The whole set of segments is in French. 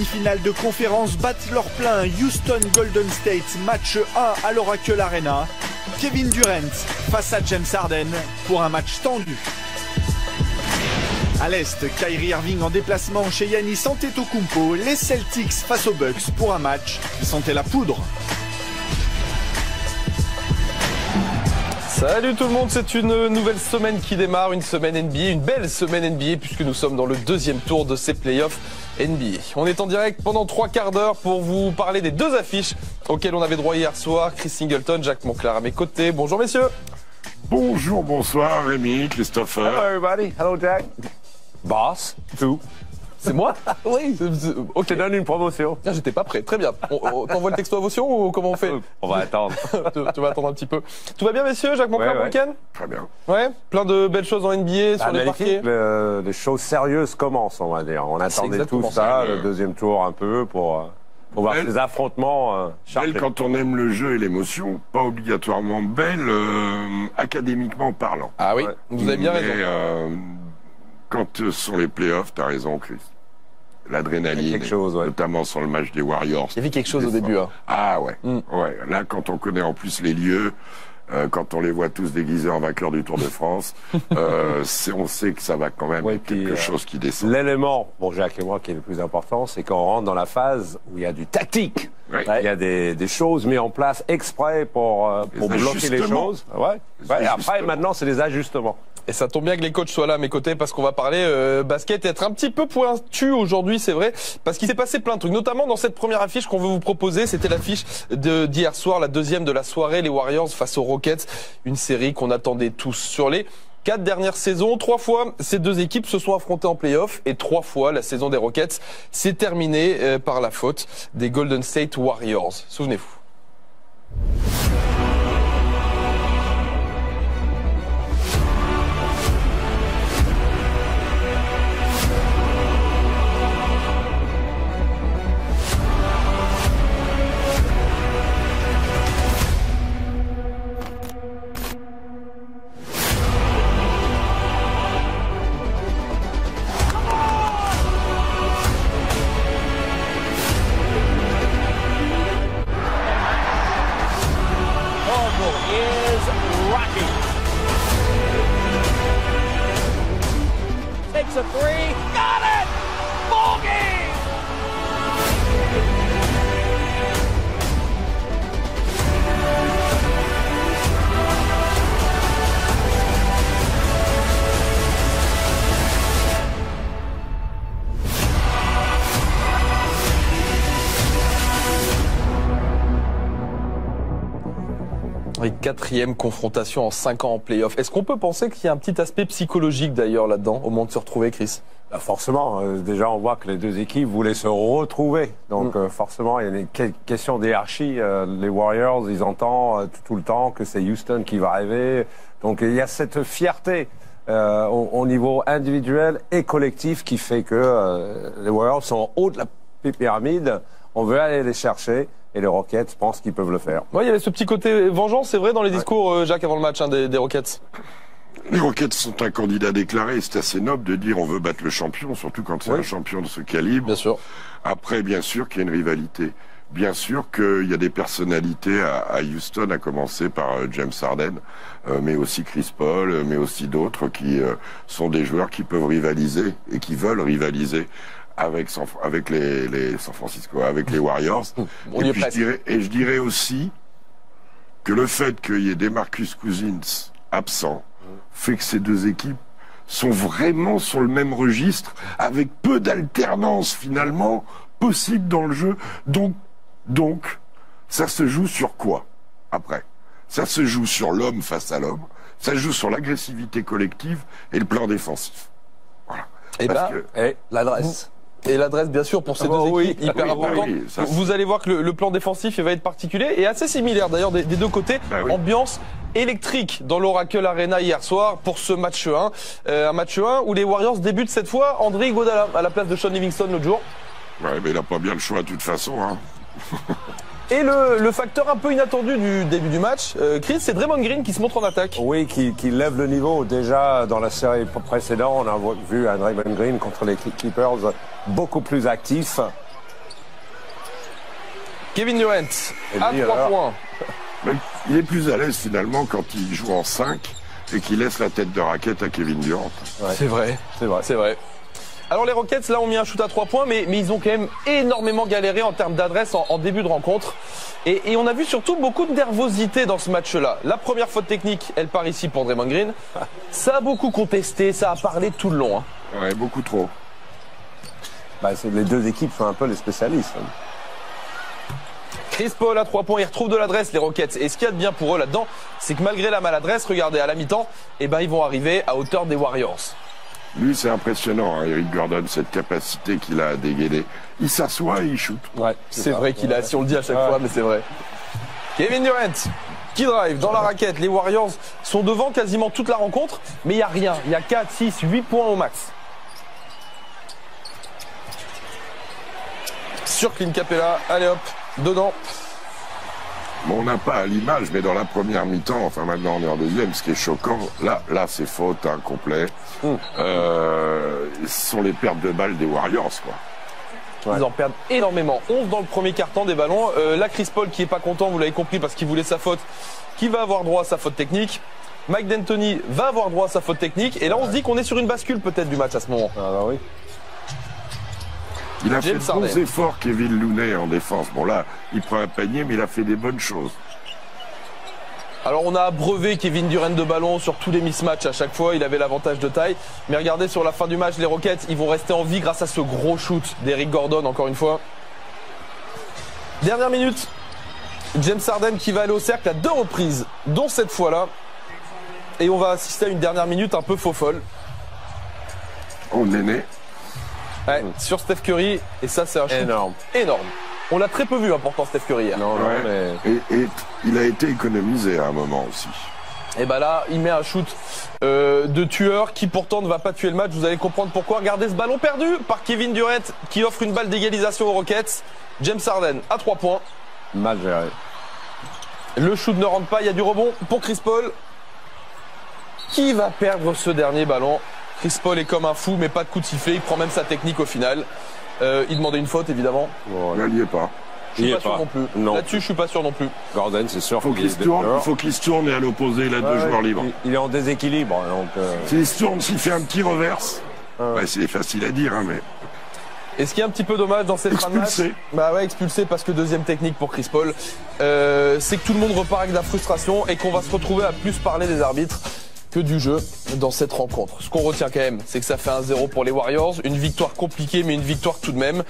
demi-finale de conférence battent leur plein Houston Golden State, match 1 à l'Oracle Arena. Kevin Durant face à James Harden pour un match tendu. À l'Est, Kyrie Irving en déplacement chez Giannis Antetokounmpo, les Celtics face aux Bucks pour un match qui sentait la poudre. Salut tout le monde, c'est une nouvelle semaine qui démarre, une semaine NBA, une belle semaine NBA puisque nous sommes dans le deuxième tour de ces playoffs NBA. On est en direct pendant 3 quarts d'heure pour vous parler des 2 affiches auxquelles on avait droit hier soir. Chris Singleton, Jacques Monclar à mes côtés. Bonjour messieurs. Bonjour, bonsoir Rémi, Christopher. Hello everybody, hello Jack. Boss, tout. C'est moi? Oui. Ok. Je te donne une promotion. Ah, j'étais pas prêt, très bien. On t'envoie le texto à votion ou comment on fait? On va attendre. tu vas attendre un petit peu. Tout va bien messieurs, Jacques Monclar, Ouais. week-end? Très bien. Ouais, plein de belles choses en NBA sur les parquets. Les choses sérieuses commencent, on va dire. On attendait exactement tout ça, ça. le deuxième tour un peu pour voir Belle. ces affrontements Belle chargés. quand on aime le jeu et l'émotion, pas obligatoirement belle académiquement parlant. Ah oui, Ouais. vous avez bien Mais, raison. quand ce sont les playoffs, t'as raison Chris. Il y a L'adrénaline, quelque chose, ouais. notamment sur le match des Warriors. Il y avait quelque chose au début. Hein. Ah ouais, Mm. ouais. Là, quand on connaît en plus les lieux, quand on les voit tous déguisés en vainqueurs du Tour de France, on sait que ça va quand même Ouais, être puis, quelque chose qui descend. L'élément, bon Jacques et moi, qui est le plus important, c'est qu'on rentre dans la phase où il y a du tactique. Ouais. Il y a des choses mises en place exprès pour bloquer les ajustements. choses. Ouais. Les Et après, ajustements. maintenant, c'est des ajustements. Et ça tombe bien que les coachs soient là à mes côtés parce qu'on va parler basket et être un petit peu pointu aujourd'hui, c'est vrai, parce qu'il s'est passé plein de trucs, notamment dans cette première affiche qu'on veut vous proposer. C'était l'affiche d'hier soir, la deuxième de la soirée, les Warriors face aux Rockets, une série qu'on attendait tous. Sur les 4 dernières saisons, 3 fois ces 2 équipes se sont affrontées en play-off et 3 fois la saison des Rockets s'est terminée par la faute des Golden State Warriors. Souvenez-vous. Is rocking. Takes a 3. Got it! Ball game! Et 4e confrontation en 5 ans en play-off. Est-ce qu'on peut penser qu'il y a un petit aspect psychologique d'ailleurs là-dedans, au moment de se retrouver, Chris? Bah forcément, déjà on voit que les 2 équipes voulaient se retrouver. Donc forcément, il y a une question d'hierarchie. Les Warriors, ils entendent tout le temps que c'est Houston qui va arriver. Donc il y a cette fierté au niveau individuel et collectif qui fait que les Warriors sont en haut de la pyramide. On veut aller les chercher. Et les Rockets pensent qu'ils peuvent le faire. Ouais, il y avait ce petit côté vengeance, c'est vrai, dans les discours, Jacques, avant le match des Rockets. Les Rockets sont un candidat déclaré. C'est assez noble de dire on veut battre le champion, surtout quand c'est un champion de ce calibre. Bien sûr. Après, bien sûr qu'il y a une rivalité. Bien sûr qu'il y a des personnalités à Houston, à commencer par James Harden, mais aussi Chris Paul, mais aussi d'autres qui sont des joueurs qui peuvent rivaliser et qui veulent rivaliser avec les San Francisco, avec les Warriors. On y est presque. Je dirais aussi que le fait qu'il y ait des Marcus Cousins absents fait que ces 2 équipes sont vraiment sur le même registre, avec peu d'alternance finalement possible dans le jeu. Donc, ça se joue sur quoi après? Ça se joue sur l'homme face à l'homme, ça se joue sur l'agressivité collective et le plan défensif. Voilà. Et Parce bah, que- L'adresse. Et l'adresse, bien sûr, pour ces 2 équipes, hyper importante. oui, ça, c'est- Vous allez voir que le plan défensif il va être particulier et assez similaire d'ailleurs des 2 côtés. Bah oui. Ambiance électrique dans l'Oracle Arena hier soir pour ce match 1. Un match 1 où les Warriors débutent cette fois André Iguodala à la place de Sean Livingston l'autre jour. Ouais, mais il n'a pas bien le choix de toute façon. Hein. Et le facteur un peu inattendu du début du match, Chris, c'est Draymond Green qui se montre en attaque. Oui, qui lève le niveau. Déjà, dans la série précédente, on a vu un Draymond Green contre les Clippers beaucoup plus actif. Kevin Durant à 3 points. Mais il est plus à l'aise finalement quand il joue en 5 et qu'il laisse la tête de raquette à Kevin Durant. Ouais. C'est vrai. Alors les Rockets là ont mis un shoot à 3 points mais ils ont quand même énormément galéré en termes d'adresse en début de rencontre et on a vu surtout beaucoup de nervosité dans ce match-là. La première faute technique, elle part ici pour Draymond Green. Ça a beaucoup contesté, ça a parlé tout le long. Hein. Ouais, beaucoup trop. Les deux équipes sont un peu les spécialistes. Chris Paul à 3 points, il retrouve de l'adresse les Rockets. Et ce qu'il y a de bien pour eux là-dedans, c'est que malgré la maladresse, regardez à la mi-temps, ils vont arriver à hauteur des Warriors. Lui, c'est impressionnant, hein, Eric Gordon, cette capacité qu'il a à dégainer. Il s'assoit et il shoot. Ouais, c'est vrai qu'il a, si on le dit à chaque fois, mais c'est vrai. Kevin Durant, qui drive dans la raquette. Les Warriors sont devant quasiment toute la rencontre, mais il n'y a rien. Il y a 4, 6, 8 points au max. Sur Clint Capella, allez hop, dedans. Bon, on n'a pas à l'image, mais dans la première mi-temps, enfin maintenant on est en deuxième, ce qui est choquant, là c'est faute, hein, complet. Ce sont les pertes de balles des Warriors, quoi. Ils en perdent énormément. 11 dans le premier quart-temps des ballons. Là, Chris Paul qui est pas content, vous l'avez compris, parce qu'il voulait sa faute, qui va avoir droit à sa faute technique. Mike D'Antoni va avoir droit à sa faute technique. Et là, on se dit qu'on est sur une bascule peut-être du match à ce moment. Ah bah oui. Il a fait de bons efforts, Kevin Looney, en défense. Bon là, il prend un panier, mais il a fait des bonnes choses. Alors on a abreuvé Kevin Durant de ballon sur tous les mismatchs à chaque fois, il avait l'avantage de taille. Mais regardez sur la fin du match, les Rockets, ils vont rester en vie grâce à ce gros shoot d'Eric Gordon encore une fois. Dernière minute, James Harden qui va aller au cercle à 2 reprises, dont cette fois-là. Et on va assister à une dernière minute un peu faux folle. Oh Néné. Ouais, sur Steph Curry, et ça c'est un shoot énorme. On l'a très peu vu, pourtant Steph Curry hier. Et il a été économisé à un moment aussi. Et là, il met un shoot de tueur qui pourtant ne va pas tuer le match. Vous allez comprendre pourquoi. Regardez ce ballon perdu par Kevin Durant qui offre une balle d'égalisation aux Rockets. James Harden à 3 points. Mal géré. Le shoot ne rentre pas, il y a du rebond pour Chris Paul. Qui va perdre ce dernier ballon? Chris Paul est comme un fou, mais pas de coup de sifflet. Il prend même sa technique au final. Il demandait une faute, évidemment. Là, il n'y est pas. Je suis pas sûr non plus. Là-dessus, je suis pas sûr non plus. Gordon, c'est sûr. Il faut qu'il se tourne et à l'opposé, il a 2 joueurs libres. Il est en déséquilibre. S'il se tourne, s'il fait un petit reverse, c'est facile à dire, hein, mais... Et ce qui est un petit peu dommage dans cette fin de match, expulsé parce que deuxième technique pour Chris Paul, c'est que tout le monde repart avec de la frustration et qu'on va se retrouver à plus parler des arbitres que du jeu dans cette rencontre. Ce qu'on retient quand même, c'est que ça fait 1-0 pour les Warriors, une victoire compliquée mais une victoire tout de même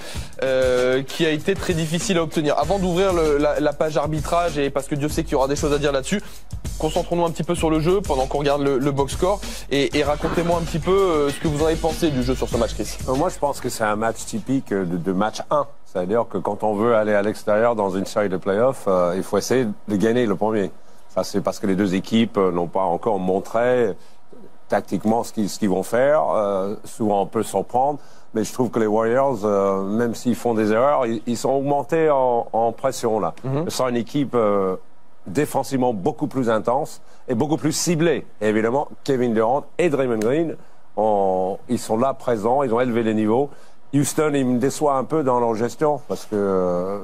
qui a été très difficile à obtenir. Avant d'ouvrir la page arbitrage, et parce que Dieu sait qu'il y aura des choses à dire là-dessus, concentrons-nous un petit peu sur le jeu pendant qu'on regarde le box score et racontez-moi un petit peu ce que vous en avez pensé du jeu sur ce match, Chris. Moi je pense que c'est un match typique de match 1. C'est-à-dire que quand on veut aller à l'extérieur dans une série de playoffs, il faut essayer de gagner le premier. Ça, c'est parce que les deux équipes n'ont pas encore montré tactiquement ce qu'ils vont faire. Souvent, on peut s'en prendre. Mais je trouve que les Warriors, même s'ils font des erreurs, ils sont augmentés en pression, là. Ce sera une équipe défensivement beaucoup plus intense et beaucoup plus ciblée. Et évidemment, Kevin Durant et Draymond Green, ils sont là présents, ils ont élevé les niveaux. Houston, ils me déçoivent un peu dans leur gestion parce que...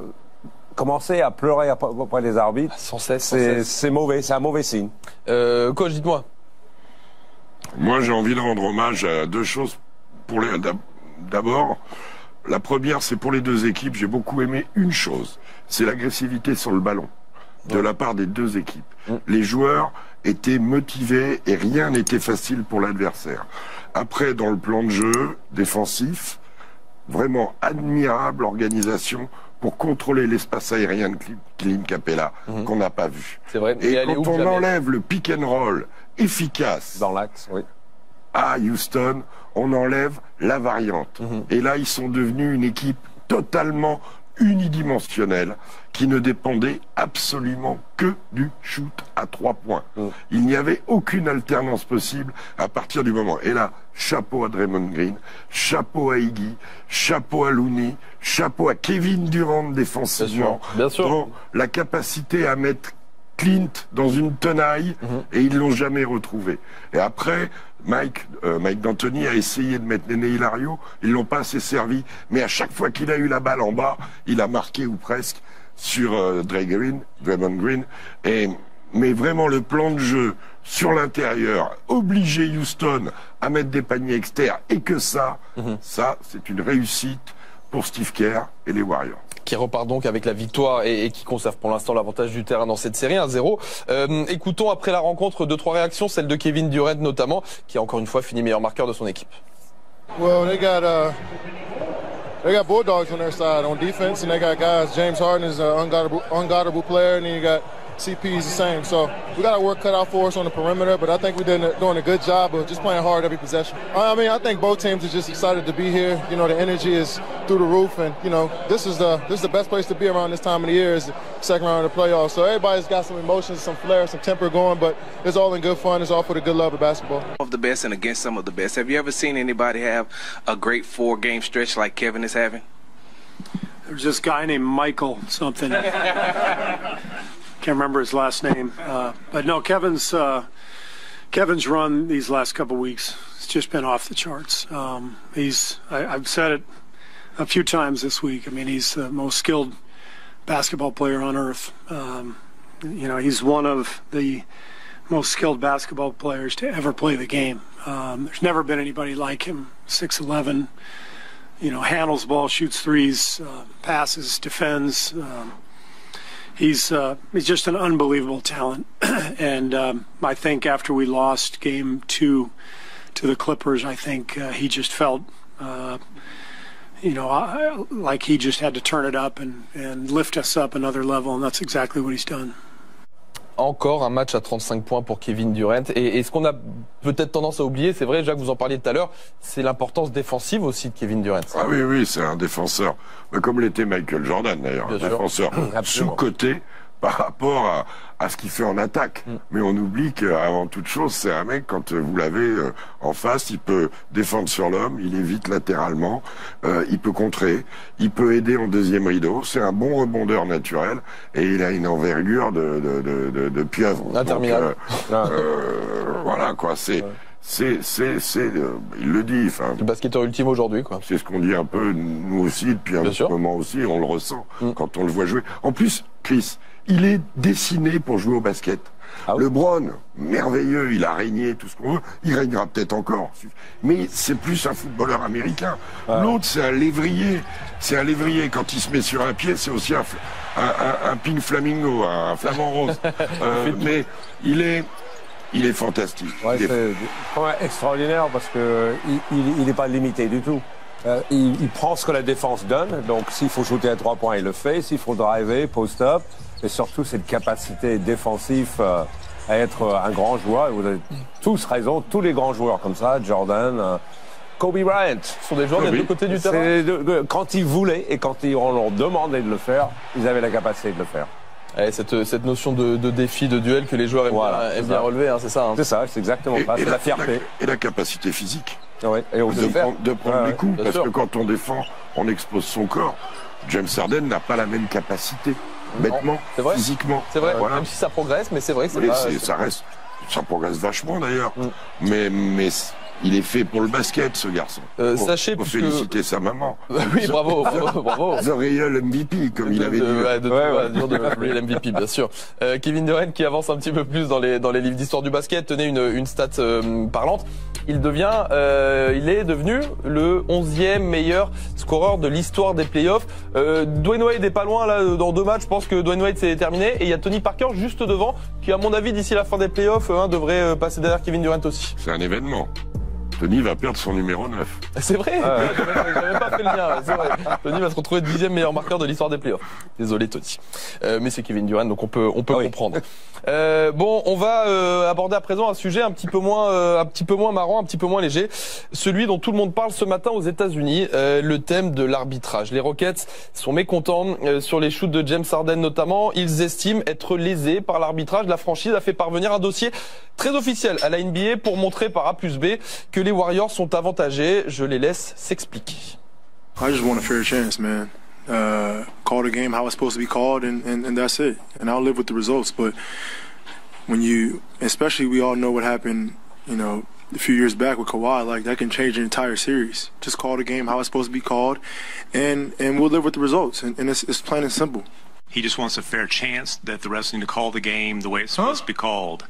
commencer à pleurer après les arbitres, sans cesse, c'est mauvais, c'est un mauvais signe. Coach, dites-moi. Moi, j'ai envie de rendre hommage à 2 choses. D'abord, la première, c'est pour les 2 équipes. J'ai beaucoup aimé une chose, c'est l'agressivité sur le ballon de la part des 2 équipes. Les joueurs étaient motivés et rien n'était facile pour l'adversaire. Après, dans le plan de jeu défensif, vraiment admirable organisation pour contrôler l'espace aérien de Clint Capella, qu'on n'a pas vu. C'est vrai. Et quand on enlève le pick and roll efficace dans l'axe, à Houston, on enlève la variante. Et là, ils sont devenus une équipe totalement unidimensionnelle qui ne dépendait absolument que du shoot à 3 points. Il n'y avait aucune alternance possible à partir du moment. Et là, chapeau à Draymond Green, chapeau à Iggy, chapeau à Looney, chapeau à Kevin Durant défensivement. Bien sûr. Dans la capacité à mettre Clint dans une tenaille et ils l'ont jamais retrouvé. Et après, Mike D'Antoni a essayé de mettre Néné Hilario, ils l'ont pas assez servi, mais à chaque fois qu'il a eu la balle en bas, il a marqué ou presque sur Draymond Green. Mais vraiment le plan de jeu sur l'intérieur, obliger Houston à mettre des paniers externes, et que ça c'est une réussite pour Steve Kerr et les Warriors. Qui repart donc avec la victoire et qui conserve pour l'instant l'avantage du terrain dans cette série 1-0. Écoutons après la rencontre 2-3 réactions, celle de Kevin Durant notamment, qui a encore une fois fini meilleur marqueur de son équipe. Well, they got Bulldogs on their side on defense, and they got guys. James Harden is an unguardable player, and then you got CP is the same. So we got our work cut out for us on the perimeter, but I think we're doing a good job of just playing hard every possession. I mean, I think both teams are just excited to be here. You know, the energy is through the roof, and you know, this is the best place to be around this time of the year, is the second round of the playoffs. So everybody's got some emotions, some flair, some temper going, but it's all in good fun. It's all for the good love of basketball. Of the best and against some of the best. Have you ever seen anybody have a great 4-game stretch like Kevin is having? There's this guy named Michael something. Can't remember his last name, but no, Kevin's run these last couple weeks has just been off the charts. I've said it a few times this week. I mean, he's the most skilled basketball player on earth. You know, he's one of the most skilled basketball players to ever play the game. There's never been anybody like him. 6'11", you know, handles ball, shoots threes, passes, defends. He's just an unbelievable talent, and I think after we lost Game 2 to the Clippers, I think he just felt, you know, like he just had to turn it up and lift us up another level, and that's exactly what he's done. Encore un match à 35 points pour Kevin Durant. Et ce qu'on a peut-être tendance à oublier, c'est vrai, Jacques, vous en parliez tout à l'heure, c'est l'importance défensive aussi de Kevin Durant. Ah oui, c'est un défenseur, comme l'était Michael Jordan d'ailleurs, un défenseur sous-coté par rapport à ce qu'il fait en attaque. Mais on oublie qu'avant toute chose, c'est un mec, quand vous l'avez en face, il peut défendre sur l'homme, il évite latéralement, il peut contrer, il peut aider en deuxième rideau, c'est un bon rebondeur naturel, et il a une envergure de pieuvre. Interminable. Voilà quoi, il le dit. Le basketteur ultime aujourd'hui, quoi. C'est ce qu'on dit un peu, nous aussi, depuis un moment aussi, on le ressent quand on le voit jouer. En plus, Chris, il est dessiné pour jouer au basket. LeBron, merveilleux, il a régné, tout ce qu'on veut, il régnera peut-être encore. Mais c'est plus un footballeur américain. L'autre, c'est un lévrier. C'est un lévrier. Quand il se met sur un pied, c'est aussi un pink flamingo, un flamant rose. Mais il est fantastique. Ouais, c'est extraordinaire parce que il n'est pas limité du tout. Il prend ce que la défense donne, donc s'il faut shooter à 3 points, il le fait. S'il faut driver, post-up, et surtout cette capacité défensive à être un grand joueur. Vous avez tous raison, tous les grands joueurs comme ça, Jordan, Kobe Bryant, sont des joueurs des deux côtés du terrain. Quand ils voulaient et quand on leur demandait de le faire, ils avaient la capacité de le faire. Et cette notion de défi, de duel que les joueurs aiment bien relever, hein, c'est ça. Hein. C'est ça, c'est exactement ça, c'est la fierté. Et la capacité physique. Ouais, et de prendre les coups, parce que quand on défend, on expose son corps. James Harden n'a pas la même capacité, bêtement, physiquement. C'est vrai, même si ça progresse, mais c'est vrai que ça progresse vachement d'ailleurs. Mais il est fait pour le basket, ce garçon. Sachez faut féliciter sa maman. Oui, bravo. The Real MVP, comme il avait dit. The Real MVP, bien sûr. Kevin Durant qui avance un petit peu plus dans les livres d'histoire du basket. Tenez une stat parlante. Il est devenu le 11e meilleur scoreur de l'histoire des playoffs. Dwayne Wade est pas loin là dans 2 matchs. Je pense que Dwayne Wade c'est terminé. Et il y a Tony Parker juste devant, qui à mon avis d'ici la fin des playoffs devrait passer derrière Kevin Durant aussi. C'est un événement. Tony va perdre son numéro 9. C'est vrai, j'avais pas fait le lien, c'est vrai. Tony va se retrouver 10e meilleur marqueur de l'histoire des playoffs. Désolé Tony. Mais c'est Kevin Durant, donc on peut comprendre. Bon, on va aborder à présent un sujet un petit peu moins marrant, un petit peu moins léger. Celui dont tout le monde parle ce matin aux États-Unis, le thème de l'arbitrage. Les Rockets sont mécontents sur les shoots de James Harden notamment. Ils estiment être lésés par l'arbitrage. La franchise a fait parvenir un dossier très officiel à la NBA pour montrer par A plus B que les Warriors sont avantagés. Je les laisse s'expliquer. I just want a fair chance, man. Call the game how it's supposed to be called, and that's it. And I'll live with the results. But when especially we all know what happened, you know, a few years back with Kawhi, like that can change an entire series. Just call the game how it's supposed to be called, and we'll live with the results. And it's plain and simple. He just wants a fair chance that the refs need to call the game the way it's supposed to be called.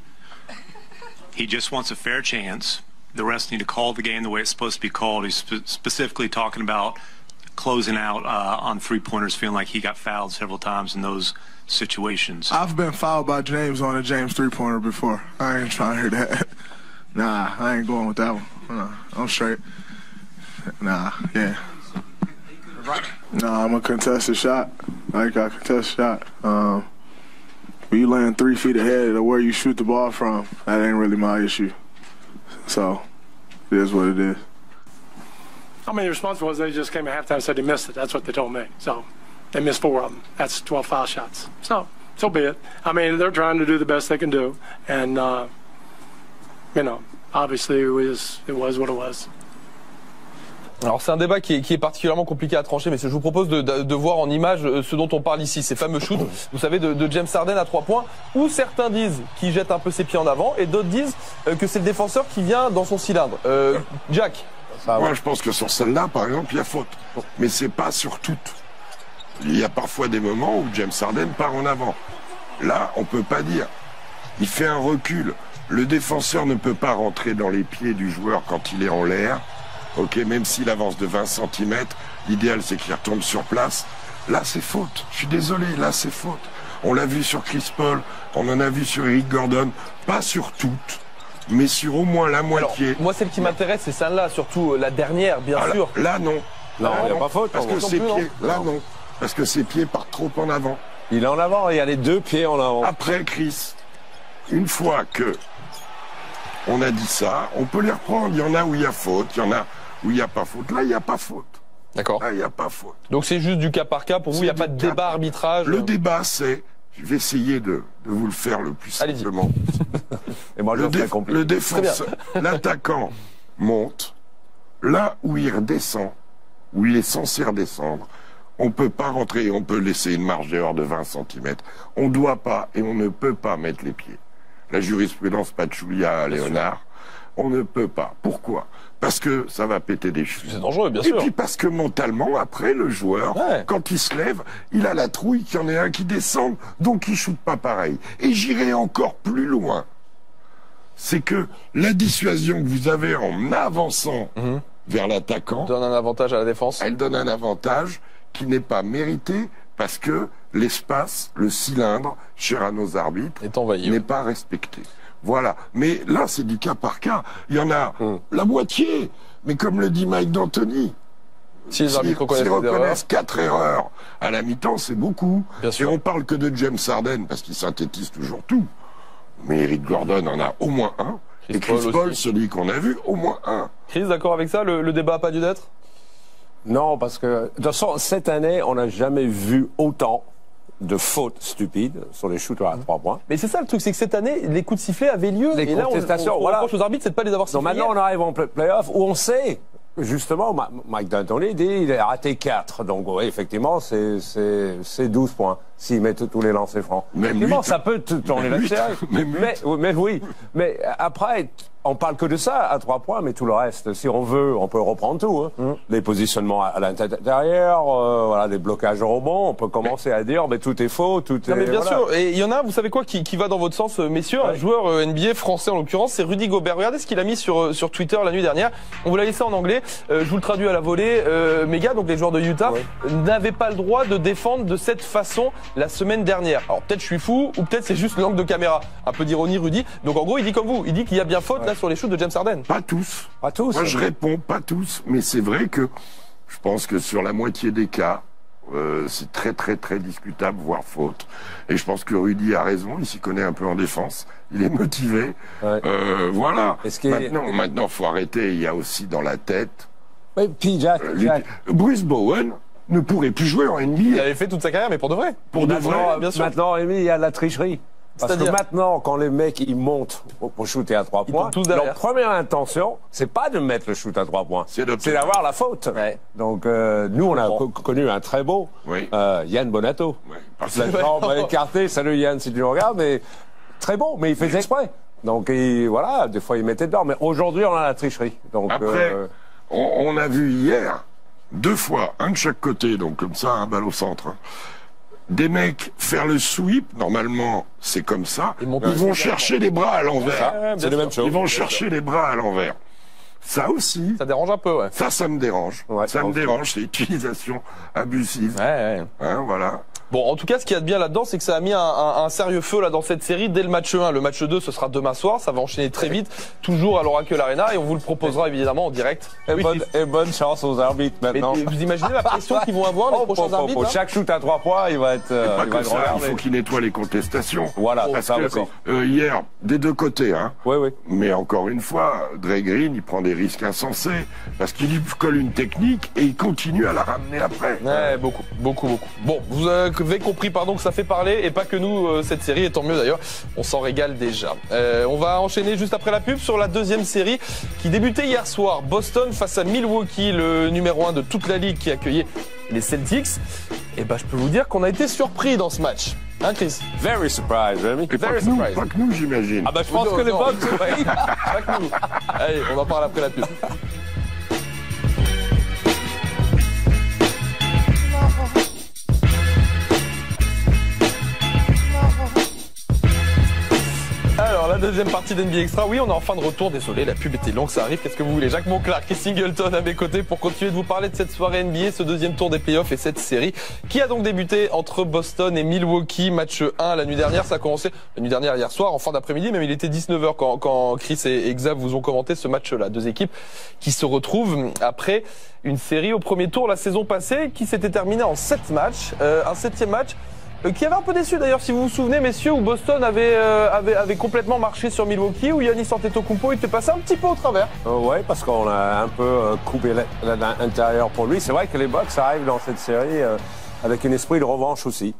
He just wants a fair chance. The refs need to call the game the way it's supposed to be called. He's specifically talking about closing out on three-pointers, feeling like he got fouled several times in those situations. I've been fouled by James on a James three-pointer before. I ain't trying to hear that. Nah, I ain't going with that one. Nah, I'm straight. Nah, yeah. Nah, I'm a contested shot. I got a contested shot. When you land 3 feet ahead of where you shoot the ball from, that ain't really my issue. So, it is what it is. I mean, the response was they just came at halftime and said they missed it. That's what they told me. So, they missed 4 of them. That's 12 foul shots. So be it. I mean, they're trying to do the best they can do. And, you know, obviously it was what it was. Alors c'est un débat qui est particulièrement compliqué à trancher, mais je vous propose de voir en image ce dont on parle ici, ces fameux shoots, vous savez, de James Harden à 3 points, où certains disent qu'il jette un peu ses pieds en avant, et d'autres disent que c'est le défenseur qui vient dans son cylindre. Jack. Moi je pense que sur celle-là, par exemple, il y a faute. Mais c'est pas sur toutes. Il y a parfois des moments où James Harden part en avant. Là, on peut pas dire. Il fait un recul. Le défenseur ne peut pas rentrer dans les pieds du joueur quand il est en l'air. Ok, même s'il avance de 20 cm, l'idéal c'est qu'il retombe sur place. Là c'est faute, je suis désolé, là c'est faute. On l'a vu sur Chris Paul, on en a vu sur Eric Gordon, pas sur toutes, mais sur au moins la moitié. Alors, moi celle qui m'intéresse c'est celle-là, surtout la dernière bien sûr. Là non. Non, il n'y a pas faute. Parce que ses pieds, là non. Parce que ses pieds partent trop en avant. Il est en avant, il y a les 2 pieds en avant. Après Chris, une fois que on a dit ça, on peut les reprendre. Il y en a où il y a faute, il y en a où il n'y a pas faute. Là, il n'y a pas faute. D'accord. Là, il n'y a pas faute. Donc c'est juste du cas par cas. Pour vous, il n'y a pas de débat arbitrage. Le débat, c'est... Je vais essayer de vous le faire le plus simplement. Et moi, le défenseur, l'attaquant monte. Là où il redescend, où il est censé redescendre, on ne peut pas rentrer. On peut laisser une marge dehors de 20 cm. On ne doit pas et on ne peut pas mettre les pieds. La jurisprudence Pachulia-Léonard, on ne peut pas. Pourquoi ? Parce que ça va péter des chevilles. C'est dangereux, bien sûr. Et puis parce que mentalement, après, le joueur, quand il se lève, il a la trouille qu'il y en ait un qui descende, donc il ne shoote pas pareil. Et j'irai encore plus loin. C'est que la dissuasion que vous avez en avançant vers l'attaquant... donne un avantage à la défense. Elle donne un avantage qui n'est pas mérité parce que l'espace, le cylindre, cher à nos arbitres, n'est pas respecté. Voilà. Mais là, c'est du cas par cas. Il y en a la moitié. Mais comme le dit Mike D'Antoni, si les arbitres reconnaissent 4 erreurs à la mi-temps, c'est beaucoup. Bien sûr. Et on parle que de James Harden parce qu'il synthétise toujours tout. Mais Eric Gordon en a au moins un. Et Chris Paul, celui qu'on a vu, au moins un. Chris, d'accord avec ça? Le débat n'a pas dû d'être? Non, parce que de toute façon, cette année, on n'a jamais vu autant de fautes stupides sur les shooters à 3 points. Mais c'est ça le truc, c'est que cette année, les coups de sifflet avaient lieu. Les contestations, on reproche aux arbitres, c'est de pas les avoir sifflés. Donc maintenant, on arrive en play-off où on sait, justement, Mike D'Antoni dit il a raté 4. Donc, oui, effectivement, c'est 12 points s'il met tous les lancers francs. Effectivement, ça peut tourner la série. Mais oui. Mais après, on parle que de ça à 3 points, mais tout le reste, si on veut, on peut reprendre tout. Les positionnements à l'intérieur, voilà, les blocages au rebond, on peut commencer à dire, mais tout est faux, tout est... Non, mais bien sûr. Et il y en a, vous savez quoi, qui va dans votre sens, messieurs, un joueur NBA français en l'occurrence, c'est Rudy Gobert. Regardez ce qu'il a mis sur Twitter la nuit dernière. On vous l'a laissé en anglais. Je vous le traduis à la volée. Mes gars, donc les joueurs de Utah, n'avaient pas le droit de défendre de cette façon la semaine dernière. Alors peut-être je suis fou, ou peut-être c'est juste l'angle de caméra. Un peu d'ironie, Rudy. Donc en gros, il dit comme vous. Il dit qu'il y a bien faute là sur les shoots de James Harden. Pas tous. Pas tous. Moi, je réponds pas tous, mais c'est vrai que je pense que sur la moitié des cas, c'est très très très discutable, voire faute. Et je pense que Rudy a raison, il s'y connaît un peu en défense, il est motivé. Voilà. Maintenant, faut arrêter, il y a aussi dans la tête... Puis Jack. Bruce Bowen ne pourrait plus jouer en NBA. Il avait fait toute sa carrière, mais pour de vrai. Pour de vrai, bien sûr. Maintenant, il y a de la tricherie. Parce que maintenant, quand les mecs ils montent pour shooter à 3 points, leur première intention, c'est pas de mettre le shoot à 3 points, c'est d'avoir la faute. Donc nous, on a connu un très beau Yann Bonato. Maintenant, on va écarter. Salut Yann, si tu nous regardes, mais très bon. Mais il faisait exprès. Donc voilà, des fois ils mettaient dedans, mais aujourd'hui on a la tricherie. Donc après, on a vu hier 2 fois, un de chaque côté, donc comme ça, un balle au centre. Des mecs faire le sweep, normalement c'est comme ça. Ils vont chercher les bras à l'envers. C'est la même chose. Ils vont chercher les bras à l'envers. Ça aussi. Ça dérange un peu, ouais. Ça me dérange. Ça me dérange, c'est utilisation abusive. Ouais. Hein, voilà. Bon, en tout cas, ce qu'il y a de bien là-dedans, c'est que ça a mis un sérieux feu là dans cette série dès le match 1. Le match 2, ce sera demain soir. Ça va enchaîner très vite, toujours à l'Oracle Arena, et on vous le proposera évidemment en direct. Et bonne chance aux arbitres maintenant. Mais vous imaginez la pression qu'ils vont avoir les prochains arbitres là. Chaque shoot à 3 points, il va être. Il faut qu'ils nettoient les contestations. Voilà, parce que hier, des 2 côtés, hein. Oui. Mais encore une fois, Dre Green, il prend des risques insensés parce qu'il lui colle une technique et il continue à la ramener après. Ouais, beaucoup. Bon, vous avez compris, pardon, que ça fait parler, et pas que nous, cette série, et tant mieux d'ailleurs, on s'en régale déjà. On va enchaîner juste après la pub sur la deuxième série qui débutait hier soir. Boston face à Milwaukee, le numéro 1 de toute la ligue qui accueillait les Celtics. Et je peux vous dire qu'on a été surpris dans ce match. Hein, Chris? Very surprised, Rémi. Pas que nous, j'imagine. Je pense que les Bucks, oui. Pas que nous. Allez, on en parle après la pub. Alors, la deuxième partie d'NBA Extra, oui, on est en fin de retour, désolé, la pub était longue, ça arrive, qu'est-ce que vous voulez? Jacques Monclar, Chris Singleton à mes côtés pour continuer de vous parler de cette soirée NBA, ce deuxième tour des playoffs et cette série qui a donc débuté entre Boston et Milwaukee, match 1 la nuit dernière, ça a commencé la nuit dernière hier soir, en fin d'après-midi, même il était 19h quand Chris et Xav vous ont commenté ce match-là, 2 équipes qui se retrouvent après une série au premier tour la saison passée qui s'était terminée en 7 matchs, un 7e match qui avait un peu déçu d'ailleurs, si vous vous souvenez, messieurs, où Boston avait complètement marché sur Milwaukee, où Giannis Antetokounmpo était passé un petit peu au travers. Ouais, parce qu'on a un peu coupé l'intérieur pour lui. C'est vrai que les Bucks arrivent dans cette série avec un esprit de revanche aussi.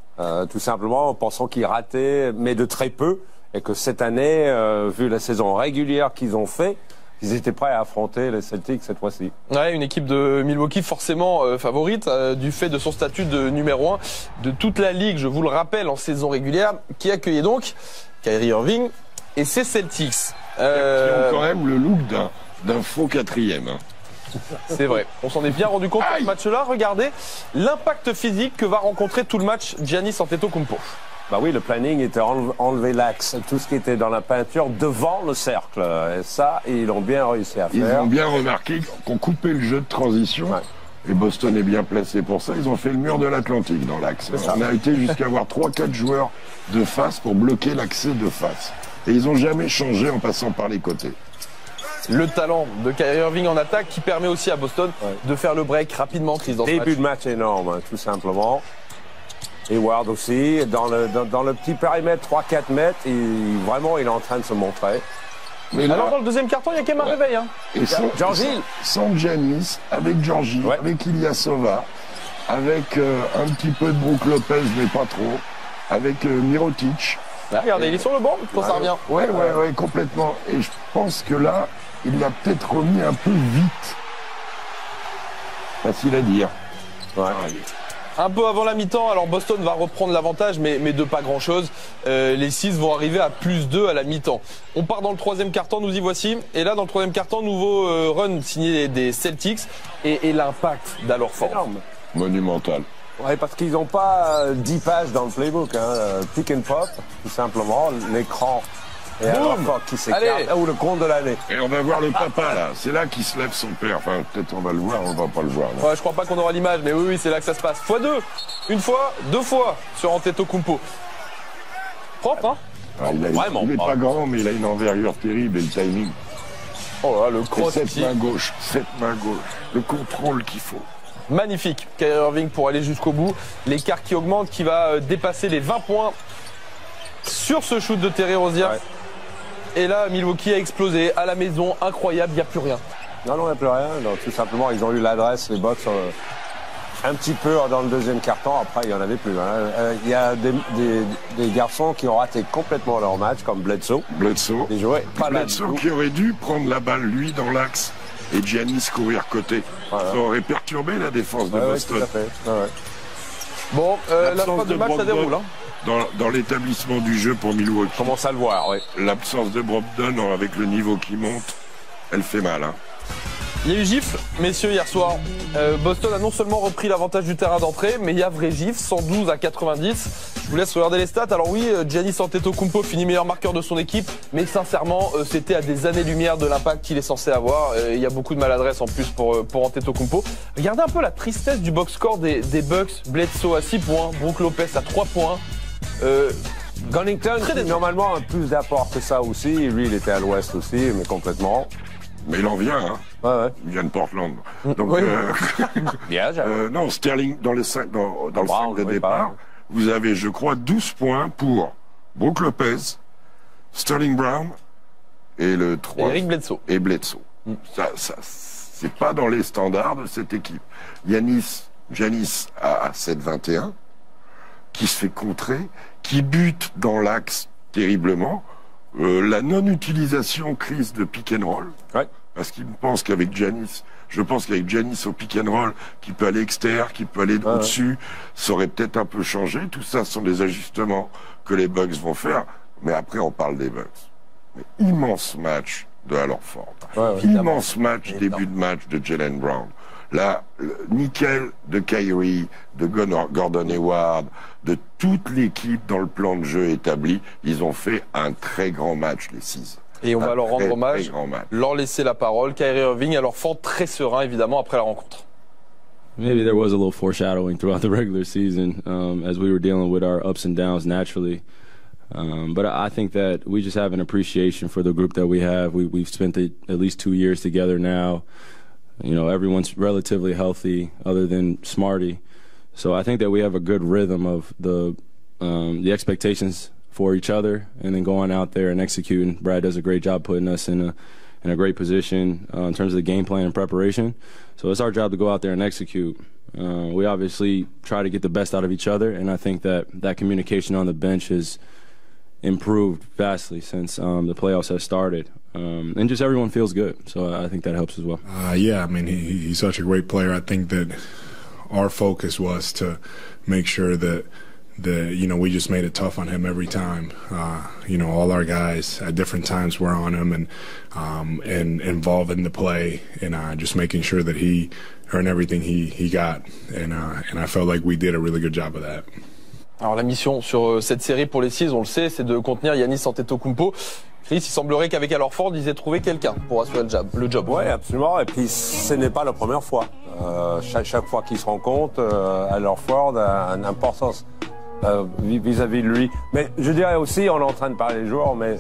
Tout simplement, en pensant qu'ils rataient, mais de très peu, et que cette année, vu la saison régulière qu'ils ont fait, ils étaient prêts à affronter les Celtics cette fois-ci. Ouais, une équipe de Milwaukee forcément favorite du fait de son statut de numéro 1 de toute la ligue, je vous le rappelle, en saison régulière, qui accueillait donc Kyrie Irving et ses Celtics. Qui ont quand même le look d'un faux 4e. Hein. C'est vrai. On s'en est bien rendu compte dans ce match-là. Regardez l'impact physique que va rencontrer tout le match Giannis Antetokounmpo. Oui, le planning était enlever l'axe, tout ce qui était dans la peinture devant le cercle. Et ça, ils ont bien réussi à faire. Ils ont bien remarqué qu'on coupait le jeu de transition. Ouais. Et Boston est bien placé pour ça. Ils ont fait le mur de l'Atlantique dans l'axe. On a été jusqu'à avoir 3-4 joueurs de face pour bloquer l'accès de face. Et ils n'ont jamais changé en passant par les côtés. Le talent de Kyrie Irving en attaque qui permet aussi à Boston de faire le break rapidement, Chris, dans ce match. Début de match énorme, tout simplement. Et Ward aussi, dans le petit périmètre, 3-4 mètres, vraiment il est en train de se montrer. Mais alors là, dans le deuxième carton, il y a quand même un réveil. Hein. Et sans Giannis, avec Georgie, avec Ilyasova, avec un petit peu de Brook Lopez, mais pas trop, avec Mirotic. Là, regardez, il est sur le banc quand ça revient. Ouais, complètement. Et je pense que là, il l'a peut-être remis un peu vite. Facile à dire. Un peu avant la mi-temps, alors Boston va reprendre l'avantage, mais de pas grand-chose. Les 6 vont arriver à +2 à la mi-temps. On part dans le troisième quart-temps, nous y voici. Et là, dans le troisième quart-temps, nouveau run signé des Celtics et l'impact d'Alorford. Énorme. Monumental. Ouais, parce qu'ils n'ont pas 10 pages dans le playbook. Pick and pop, tout simplement, l'écran. Et Alorford qui s'écarte, ou le compte de l'année. Et on va voir le papa là, c'est là qu'il se lève son père. Enfin, peut-être on va le voir, on va pas le voir. Ouais, je crois pas qu'on aura l'image, mais oui, c'est là que ça se passe. x2, une fois, 2 fois sur Antetokounmpo. Propre, hein? Il est pas grand, mais il a une envergure terrible et le timing. Oh là, le cross. Cette main gauche, le contrôle qu'il faut. Magnifique, Kyrie Irving pour aller jusqu'au bout. L'écart qui augmente, qui va dépasser les 20 points sur ce shoot de Terry Rozier. Et là, Milwaukee a explosé à la maison, incroyable, il n'y a plus rien. Non, il n'y a plus rien. Donc, tout simplement, ils ont eu l'adresse, les Bucks, un petit peu dans le deuxième quart-temps. Après, il n'y en avait plus. Il y a des garçons qui ont raté complètement leur match, comme Bledsoe. Bledsoe Bledsoe qui aurait dû prendre la balle, lui, dans l'axe, et Giannis courir côté. Voilà. Ça aurait perturbé la défense de Boston. Tout à fait. Bon, la fin du match, ça déroule. dans l'établissement du jeu pour Milwaukee. On commence à le voir, oui. L'absence de Brogdon, avec le niveau qui monte, elle fait mal. Hein. Il y a eu gifle, messieurs, hier soir. Boston a non seulement repris l'avantage du terrain d'entrée, mais il y a vrai gifle, 112 à 90. Je vous laisse regarder les stats. Alors oui, Giannis Antetokounmpo finit meilleur marqueur de son équipe, mais sincèrement, c'était à des années-lumière de l'impact qu'il est censé avoir. Il y a beaucoup de maladresse en plus pour Antetokounmpo. Regardez un peu la tristesse du box score des Bucks. Bledsoe à 6 points, Brook Lopez à 3 points. Gunnington, normalement, a plus d'apport que ça aussi. Lui, il était à l'ouest aussi, mais complètement. Mais il en vient, hein. Ouais. Il vient de Portland. Donc, oui. Bien, non, Sterling, dans le 5 de départ, vous avez, je crois, 12 points pour Brook Lopez, Sterling Brown et le 3. Eric Bledsoe. Et Bledsoe. Ça, c'est pas dans les standards de cette équipe. Giannis à 7-21, qui se fait contrer, qui bute dans l'axe terriblement. La non-utilisation crise de pick and roll. Ouais. Parce qu'il pense qu'avec Giannis, je pense qu'avec Giannis au pick and roll, qui peut aller extérieur, qui peut aller au-dessus, ça aurait peut-être un peu changé. Tout ça sont des ajustements que les Bucks vont faire. Mais après, on parle des Bucks. Mais immense match de Al Horford. Immense match, début de match de Jaylen Brown. Là, nickel de Kyrie, de Gordon Hayward, de toute l'équipe dans le plan de jeu établi. Ils ont fait un très grand match, les 6. Et on va leur rendre hommage, leur laisser la parole. Kyrie Irving, alors fort très serein évidemment après la rencontre. Maybe there was a little foreshadowing throughout the regular season as we were dealing with our ups and downs naturally. But I think that we just have an appreciation for the group that we have. We've spent at least 2 years together now. You know, everyone's relatively healthy other than Smarty. So I think that we have a good rhythm of the expectations for each other and then going out there and executing. Brad does a great job putting us in a great position in terms of the game plan and preparation. So it's our job to go out there and execute. We obviously try to get the best out of each other, and I think that communication on the bench has improved vastly since the playoffs have started. And just everyone feels good, so I think that helps as well. Yeah, I mean, he's such a great player. I think that our focus was to make sure that we just made it tough on him every time. All our guys at different times were on him and involved in the play and just making sure that he earned everything he got. And I felt like we did a really good job of that. Alors la mission sur cette série pour les Seas, on le sait, c'est de contenir Giannis Antetokounmpo. Chris, il semblerait qu'avec Al Horford, ils aient trouvé quelqu'un pour assurer le job. Oui, absolument. Et puis, ce n'est pas la première fois. Chaque fois qu'ils se rencontrent, Al Horford a une importance vis-à-vis de lui. Mais je dirais aussi, on est en train de parler des joueurs, mais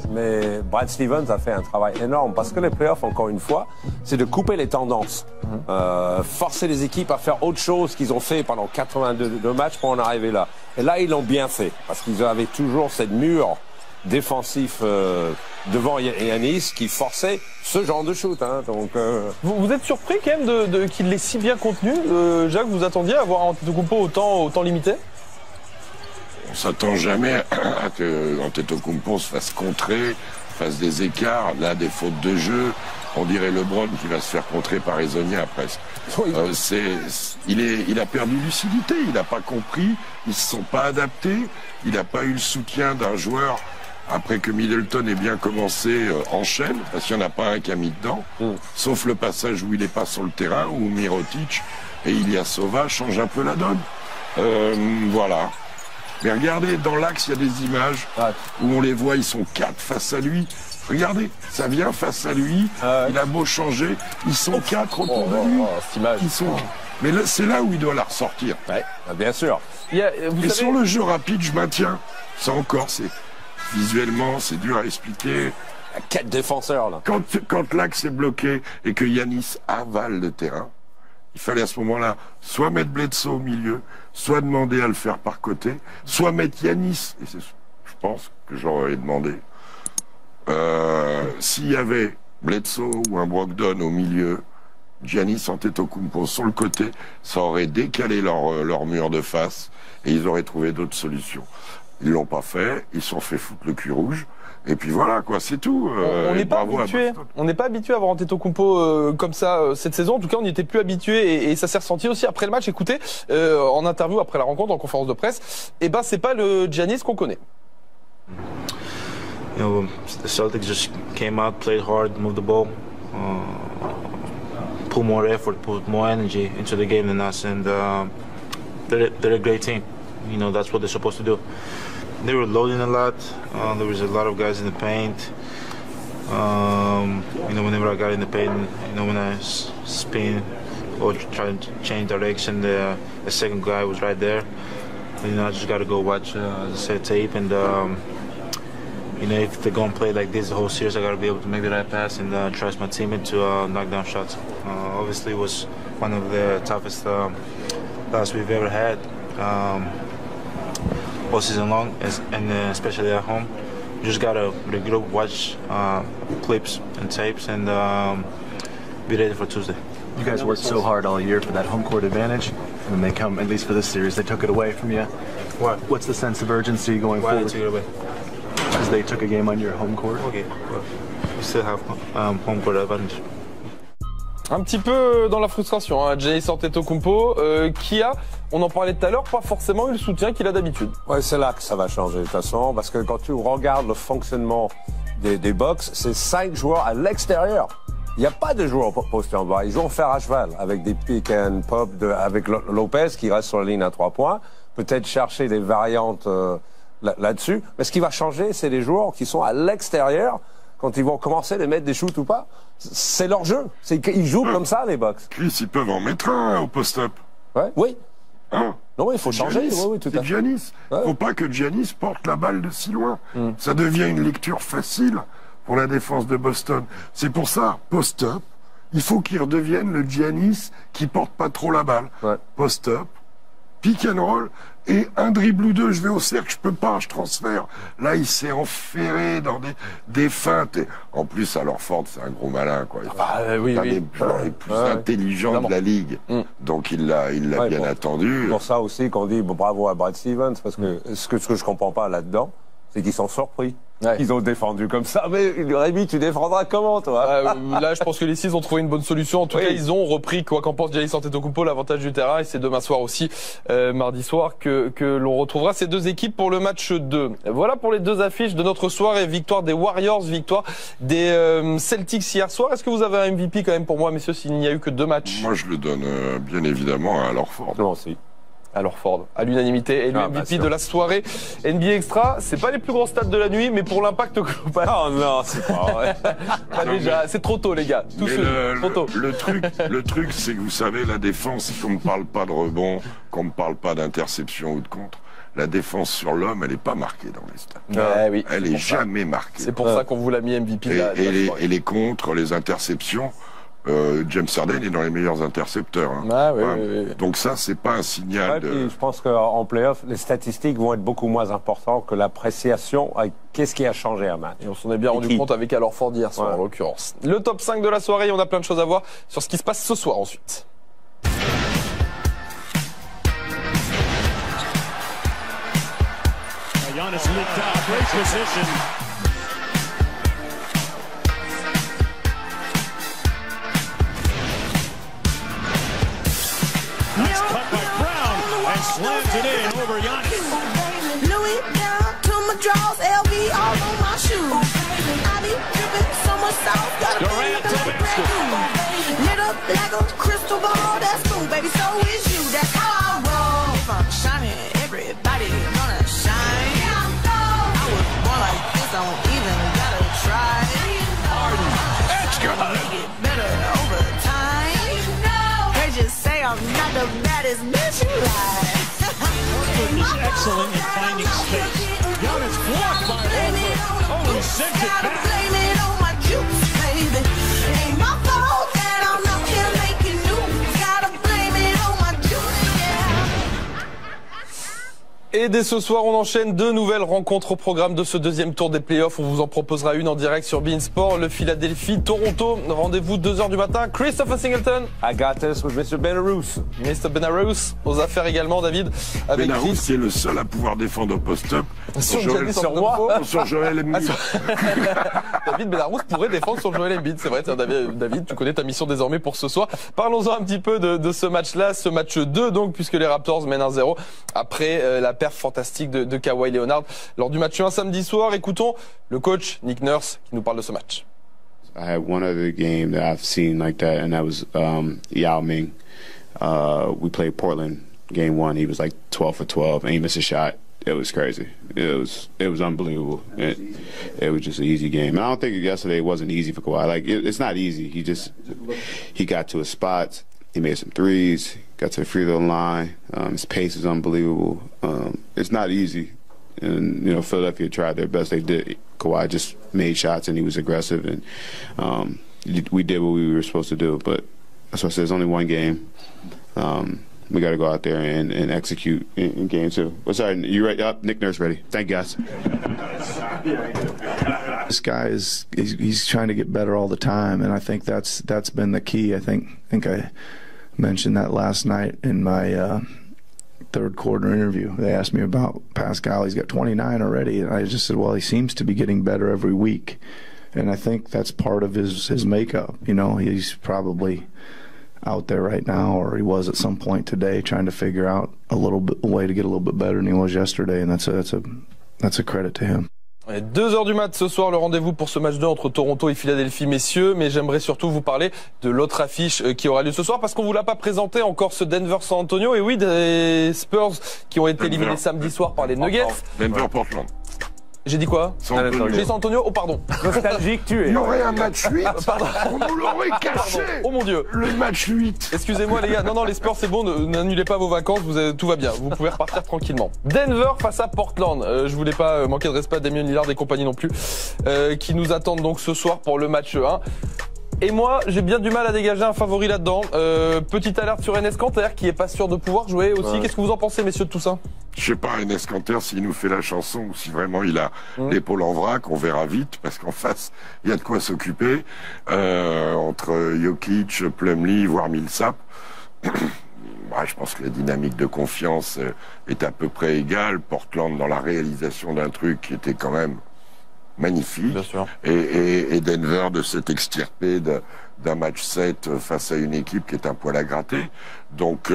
Brad Stevens a fait un travail énorme. Parce que les playoffs, encore une fois, c'est de couper les tendances. Forcer les équipes à faire autre chose qu'ils ont fait pendant 82 matchs pour en arriver là. Et là, ils l'ont bien fait. Parce qu'ils avaient toujours cette mur défensif devant Giannis qui forçait ce genre de shoot. Hein, donc, vous êtes surpris quand même qu'il l'ait si bien contenu, Jacques? Vous attendiez à voir Antetokounmpo autant limité? On s'attend jamais à que Antetokounmpo se fasse contrer, fasse des écarts, là des fautes de jeu. On dirait LeBron qui va se faire contrer par Ezonia presque. Oui. Il a perdu lucidité, il n'a pas compris, ils se sont pas adaptés, il n'a pas eu le soutien d'un joueur. Après que Middleton ait bien commencé en chaîne, parce qu'il n'y en a pas un qui a mis dedans, sauf le passage où il n'est pas sur le terrain, où Mirotic et Ilyasova changent un peu la donne. Voilà. Mais regardez, dans l'axe, il y a des images où on les voit, ils sont 4 face à lui. Regardez, ça vient face à lui, il a beau changer, ils sont 4 autour de lui. Mais c'est là où il doit la ressortir. Ouais, bien sûr. Et sur le jeu rapide, je maintiens. Ça encore, visuellement, c'est dur à expliquer. 4 défenseurs, là. Quand l'axe est bloqué et que Giannis avale le terrain, il fallait à ce moment-là soit mettre Bledsoe au milieu, soit demander à le faire par côté, soit mettre Giannis, et c'est, je pense que j'aurais demandé, s'il y avait Bledsoe ou un Brogdon au milieu, Giannis Antetokounmpo sur le côté, ça aurait décalé leur mur de face et ils auraient trouvé d'autres solutions. Ils l'ont pas fait, ils se sont fait foutre le cul rouge. Et puis voilà, quoi, c'est tout. On n'est pas habitué. On n'est pas habitué à voir Antetokounmpo comme ça cette saison. En tout cas, on n'y était plus habitué et ça s'est ressenti aussi après le match. Écoutez, en interview après la rencontre, en conférence de presse, et ben c'est pas le Giannis qu'on connaît. You know, the Celtics just came out, played hard, moved the ball, put more effort, put more energy into the game than us, and they're a great team. You know, that's what they're supposed to do. They were loading a lot. There was a lot of guys in the paint. You know, whenever I got in the paint, you know, when I spin or try to change direction, the second guy was right there. You know, I just got to go watch, as I said, tape, and you know, if they're gonna play like this the whole series, I got to be able to make the right pass and trust my teammate to knock down shots. Obviously, it was one of the toughest loss we've ever had. All season long, and especially at home. You just gotta regroup, watch clips and tapes, and be ready for Tuesday. You guys worked so hard all year for that home court advantage, and then they come, at least for this series, they took it away from you. What? What's the sense of urgency going forward? Why they took it away? Because they took a game on your home court. Okay, well, we still have home court advantage. Un petit peu dans la frustration, hein, Giannis Antetokounmpo, qui a, on en parlait tout à l'heure, pas forcément eu le soutien qu'il a d'habitude. Ouais, c'est là que ça va changer de toute façon, parce que quand tu regardes le fonctionnement des Bucks, c'est 5 joueurs à l'extérieur. Il n'y a pas de joueurs postés en bas. Ils jouent en fer à cheval avec des pick and pop avec Lopez qui reste sur la ligne à 3 points. Peut-être chercher des variantes là-dessus. Mais ce qui va changer, c'est les joueurs qui sont à l'extérieur. Quand ils vont commencer à mettre des shoots ou pas, c'est leur jeu. Ils jouent comme ça, les Bucks. Chris, ils peuvent en mettre un au post-up. Ouais. Oui. Hein? Non, il faut changer. Oui, tout à fait. Giannis. Ouais. Faut pas que Giannis porte la balle de si loin. Ça devient une lecture facile pour la défense de Boston. C'est pour ça, post-up, il faut qu'il redevienne le Giannis qui porte pas trop la balle. Ouais. Post-up, pick and roll, et un dribble ou deux, je vais au cercle, je peux pas, je transfère. Là, il s'est enferré dans des feintes. Et en plus, alors Ford, c'est un gros malin, quoi. Oui. Les plus intelligents de la ligue. Donc, il l'a bien attendu. C'est pour ça aussi qu'on dit bravo à Brad Stevens, parce que ce que je comprends pas là-dedans, c'est qu'ils sont surpris. Ouais. Ils ont défendu comme ça. Mais Rémi, tu défendras comment, toi? Là, je pense que les Six ont trouvé une bonne solution. En tout cas, ils ont repris, quoi qu'en pense Giannis Antetokounmpo, l'avantage du terrain. Et c'est demain soir aussi, mardi soir, que l'on retrouvera ces deux équipes pour le match 2. Voilà pour les deux affiches de notre soirée. Victoire des Warriors, victoire des Celtics hier soir. Est-ce que vous avez un MVP quand même pour moi, messieurs, s'il n'y a eu que 2 matchs? Moi, je le donne bien évidemment à Al Horford. Moi aussi. Alors Ford, à l'unanimité, et le MVP de la soirée NBA Extra. C'est pas les plus grands stades de la nuit, mais pour l'impact global. Oh non, c'est pas vrai. Déjà, c'est trop tôt, les gars. Trop tôt. Le truc, c'est que vous savez, la défense, qu'on ne parle pas de rebond, qu'on ne parle pas d'interception ou de contre, la défense sur l'homme, elle n'est pas marquée dans les stades. Oui, elle est jamais marquée. C'est pour ça qu'on vous l'a mis MVP. Et les contres, les interceptions, James Harden est dans les meilleurs intercepteurs. Oui. Donc ça, c'est pas un signal de... Je pense qu'en play-off, les statistiques vont être beaucoup moins importantes que l'appréciation. Qu'est-ce qui a changé à match? Et on s'en est bien rendu compte avec Al Horford hier soir, en l'occurrence. Le top 5 de la soirée, on a plein de choses à voir sur ce qui se passe ce soir ensuite. Giannis leaked out, great position. Nice cut by Brown and slams it in over Giannis. Louis down to my drawers, LV all on my shoes. I be dripping so much sauce, gotta Durant to the basket. Lit up like a crystal ball, that's cool, baby. So is you, that's how I roll. If I'm shining, everybody gonna shine. I was born like this, I don't even gotta try. Harden, extra. Make it better over time. They just say I'm not the baddest bitch you like. He's excellent in finding space. Giannis blocked by Horford. Oh, he sends it back. Blame it on my juice, baby. Ain't my fault that I'm not here making news. Gotta blame it on my juice, yeah. Et dès ce soir, on enchaîne 2 nouvelles rencontres au programme de ce deuxième tour des playoffs. On vous en proposera une en direct sur beIN Sport. Le Philadelphie-Toronto. Rendez-vous 2h du matin. Christopher Singleton. I got this with Mr. Benarous. Mr. Benarous. Aux affaires également, David. Avec Benarous, c'est le seul à pouvoir défendre au post-up. Sur Giannis Antetokounmpo. Sur Joel Embiid. David Benarouz pourrait défendre sur Joel Embiid, c'est vrai. Tiens, David, tu connais ta mission désormais pour ce soir. Parlons-en un petit peu de ce match-là, ce match 2 donc, puisque les Raptors mènent 1-0 après la perf fantastique de Kawhi Leonard lors du match 1 samedi soir. Écoutons le coach Nick Nurse qui nous parle de ce match. I had one other game that I've seen like that, and that was Yao Ming. We played Portland game 1. He was like 12 for 12, and he missed a shot. It was crazy. It was unbelievable. It was just an easy game. And I don't think yesterday wasn't easy for Kawhi. Like it's not easy. He got to his spots. He made some threes. Got to the free throw line. His pace is unbelievable. It's not easy. And you know, Philadelphia tried their best. They did. Kawhi just made shots and he was aggressive, and we did what we were supposed to do. But that's why I said it's only one game. We got to go out there and execute in game 2. Well, sorry, you right? Up, Nick Nurse ready. Thank you, guys. This guy he's trying to get better all the time, and I think that's been the key. I think I mentioned that last night in my third quarter interview. They asked me about Pascal. He's got 29 already, and I just said, well, he seems to be getting better every week, and I think that's part of his makeup. You know, he's probably out there right now, or he was at some point today, trying to figure out a way to get a little bit better than he was yesterday, and that's a credit to him. 2h du mat ce soir, le rendez-vous pour ce match 2 entre Toronto et Philadelphie, messieurs. Mais j'aimerais surtout vous parler de l'autre affiche qui aura lieu ce soir, parce qu'on vous l'a pas présenté encore, ce Denver-San Antonio. Et oui, des Spurs qui ont été éliminés samedi soir par les Nuggets. Denver-Portland. J'ai dit quoi? J'ai dit San Antonio. Oh pardon. Nostalgique tu es. Il y aurait un match 8. Pardon. On nous l'aurait caché. Oh mon Dieu. Le match 8. Excusez-moi les gars. Non, les Spurs c'est bon. N'annulez pas vos vacances. Tout va bien. Vous pouvez repartir tranquillement. Denver face à Portland. Je voulais pas manquer de respect à Damian Lillard et compagnie non plus. Qui nous attendent donc ce soir pour le match 1. Et moi, j'ai bien du mal à dégager un favori là-dedans. Petite alerte sur Enes Kanter qui est pas sûr de pouvoir jouer aussi. Ouais. Qu'est-ce que vous en pensez, messieurs, de tout ça? Je sais pas, Enes Kanter, s'il nous fait la chanson ou si vraiment il a l'épaule en vrac, on verra vite, parce qu'en face, il y a de quoi s'occuper. Entre Jokic, Plumlee, voire Millsap. Je pense que la dynamique de confiance est à peu près égale. Portland dans la réalisation d'un truc qui était quand même magnifique. Bien sûr. Et Denver de s'être extirpé d'un match 7 face à une équipe qui est un poil à gratter. Donc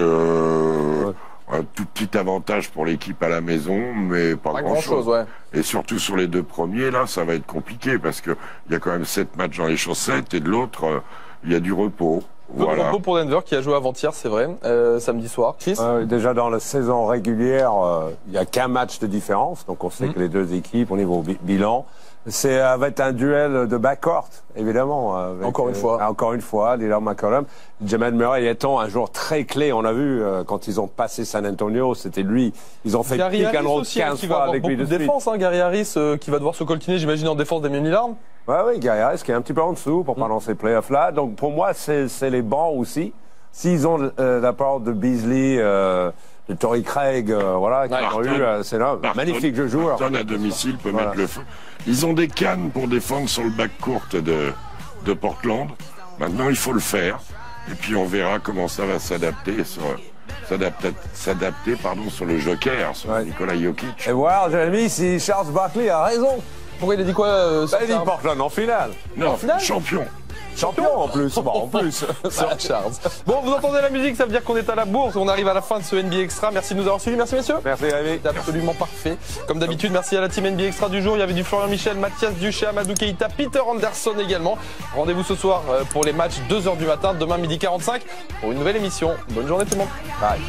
un tout petit avantage pour l'équipe à la maison, mais pas grand-chose. Ouais. Et surtout sur les 2 premiers, là, ça va être compliqué parce que il y a quand même 7 matchs dans les chaussettes et de l'autre, il y a du repos. Voilà. Repos pour Denver qui a joué avant-hier, c'est vrai, samedi soir. Chris déjà dans la saison régulière, il n'y a qu'un match de différence, donc on sait que les 2 équipes, au niveau bilan, va être un duel de backcourt, évidemment. Avec, encore une fois, Lillard McCollum. Jamal Murray étant un joueur très clé, on a vu quand ils ont passé San Antonio, c'était lui. Ils ont fait pick and roll 15 fois avec lui de défense, Gary Harris qui va devoir se coltiner, j'imagine, en défense Damian Lillard. Oui, Gary Harris qui est un petit peu en dessous pour pendant ces playoffs-là. Donc pour moi, c'est les bancs aussi. S'ils ont la part de Beasley, de Torrey Craig, voilà, qui ont eu, c'est là, magnifique jeu joueur. Barton à domicile peut mettre le feu. Ils ont des cannes pour défendre sur le backcourt de Portland. Maintenant, il faut le faire. Et puis on verra comment ça va s'adapter sur le joker, sur Nikola Jokic. Et voir, Jérémy, si Charles Barkley a raison. Pourquoi il a dit quoi il dit Portland en finale. Non, en finale champion. Champion en plus, bon, en plus. Charles. Bon, vous entendez la musique, ça veut dire qu'on est à la bourse. On arrive à la fin de ce NBA Extra. Merci de nous avoir suivis. Merci, messieurs. Merci, Rémi. C'est absolument parfait. Comme d'habitude, merci à la team NBA Extra du jour. Il y avait du Florian Michel, Mathias Duché, Amadou Keïta, Peter Anderson également. Rendez-vous ce soir pour les matchs 2h du matin, demain 12h45 pour une nouvelle émission. Bonne journée tout le monde. Bye.